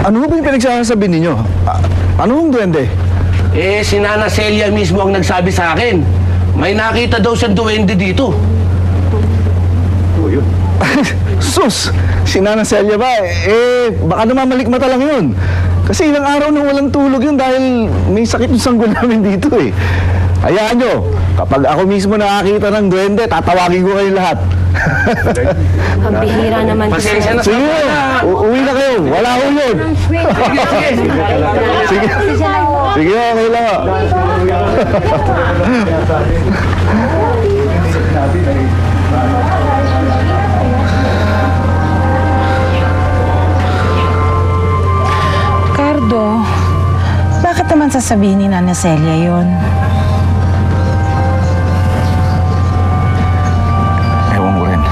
Ano ba yung pinagsasabi ninyo? Anong duwende? Eh, si Nana Celia mismo ang nagsabi sa akin. May nakita daw siyang duwende dito. O yun. Sus! Si Nana Celia ba? Baka namamalikmata lang yun. Kasi ilang araw nang walang tulog yun dahil may sakit yung sanggol namin dito eh. Hayaan nyo, kapag ako mismo nakakita ng duwende, tatawagin ko kayo lahat. Ang bihira naman ko. Pasensya na. Sige, uwi na kayo. Wala ko yun. Sige. Sige, okay lang. Cardo, bakit naman sasabihin ni Nana Celia yun? Ewan ko rin.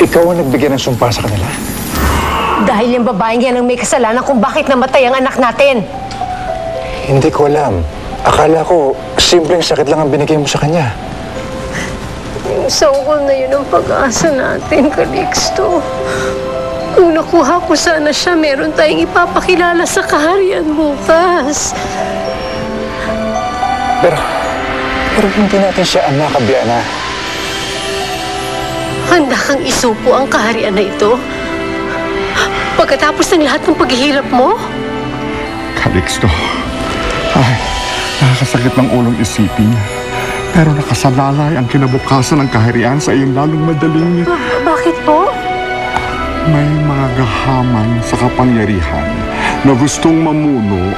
Ikaw ang nagbigay ng sumpa sa kanila? Dahil yung babaeng yan ang may kasalanan kung bakit namatay ang anak natin. Hindi ko alam. Akala ko, simpleng sakit lang ang binigay mo sa kanya. Yung sanggol na yun ang pag-asa natin, Calixto. Kung nakuha ko sana siya, meron tayong ipapakilala sa kaharian bukas. Pero hindi natin siya anak, Biana. Handa kang isupo ang kaharian na ito? Pagkatapos ng lahat ng paghihirap mo? Calixto, ay, nakakasakit ng ulong isipin. Pero nakasalalay ang kinabukasan ng kaharian sa iyong lalong madaling... Bakit po? May mga gahaman sa kapangyarihan na gustong mamuno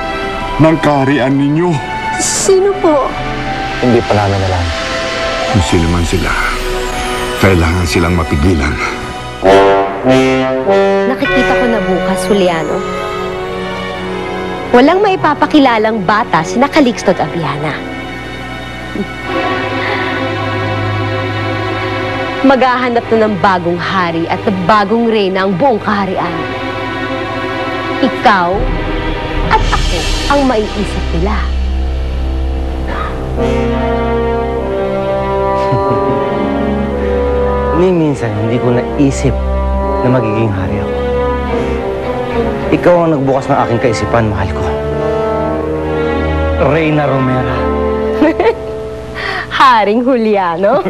ng kaharian ninyo. Sino po? Hindi pa namin alam. Kung sino man sila, kailangan silang mapigilan. Nakikita ko na bukas, Juliano. Walang maipapakilalang bata sina Calixto at Abiana. Maghahanap na ng bagong hari at bagong reyna ang buong kaharian. Ikaw at ako ang maiisip nila. Ni minsan, hindi ko naisip na magiging hari ako. Ikaw ang nagbukas ng aking kaisipan, mahal ko. Reyna Romera. Haring Juliano.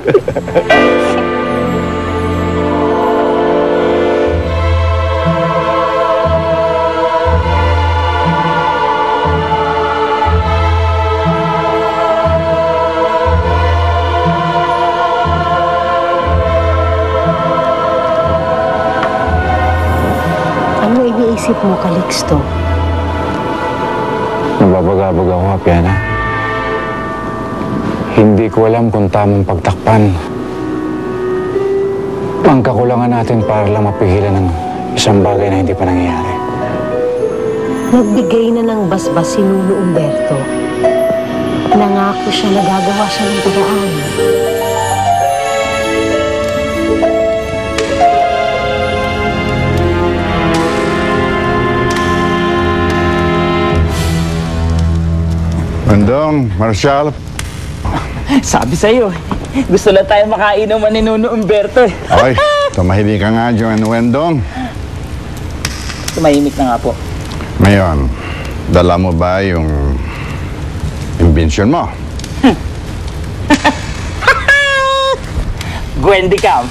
Ano iniisip mo, Calixto? Nababagabag ako, Biana. Hindi ko alam kung tamang pagtakpan ang kakulangan natin para lang mapigilan ng isang bagay na hindi pa nangyayari. Nagbigay na ng basbas si Nuno Umberto. Nangako siya na gagawa siya ng paraan. Bandong, Marshal. Sabi sa'yo, gusto na tayo makainuman ni Nuno Umberto. Ay, tumahimik ka nga, Joan Wendong. Tumahimik na nga po. Ngayon, dala mo ba yung imbensyon mo? Gwendicam.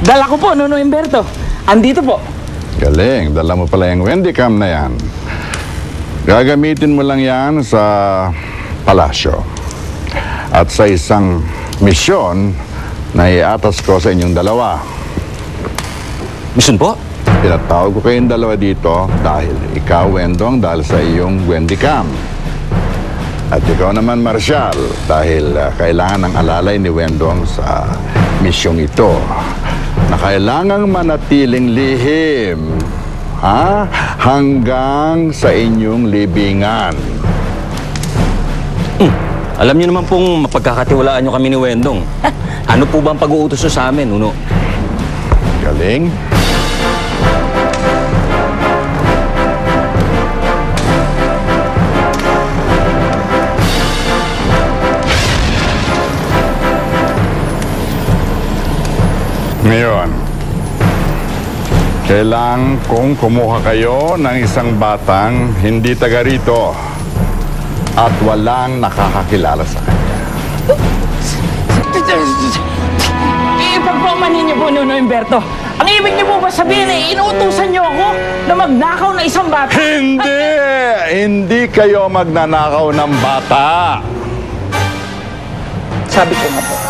Dala ko po, Nuno Umberto. Andito po. Galing, dala mo pala yung Wendicam na yan. Gagamitin mo lang yan sa palasyo. At sa isang misyon na iatas ko sa inyong dalawa. Mission po? Pinatawag ko kayong dalawa dito dahil ikaw, Wendong, dahil sa iyong Wendicam. At ikaw naman, Marshal, dahil kailangan ng alalay ni Wendong sa misyong ito na kailangang manatiling lihim hanggang sa inyong libingan. Alam niyo naman pong mapagkakatiwalaan niyo kami ni Wendong. Ano po ba ang pag-uutos niyo sa amin, Nuno? Galing. Ngayon, kailang kung kumuha kayo ng isang batang hindi taga rito at walang nakakakilala sa kanya. Ipagpamanin niyo po, Nuno Humberto. Ang ibig niyo po ba sabihin inuutusan niyo ako na magnakaw na isang bata? Hindi! Hindi kayo magnanakaw ng bata. Sabi ko nga po.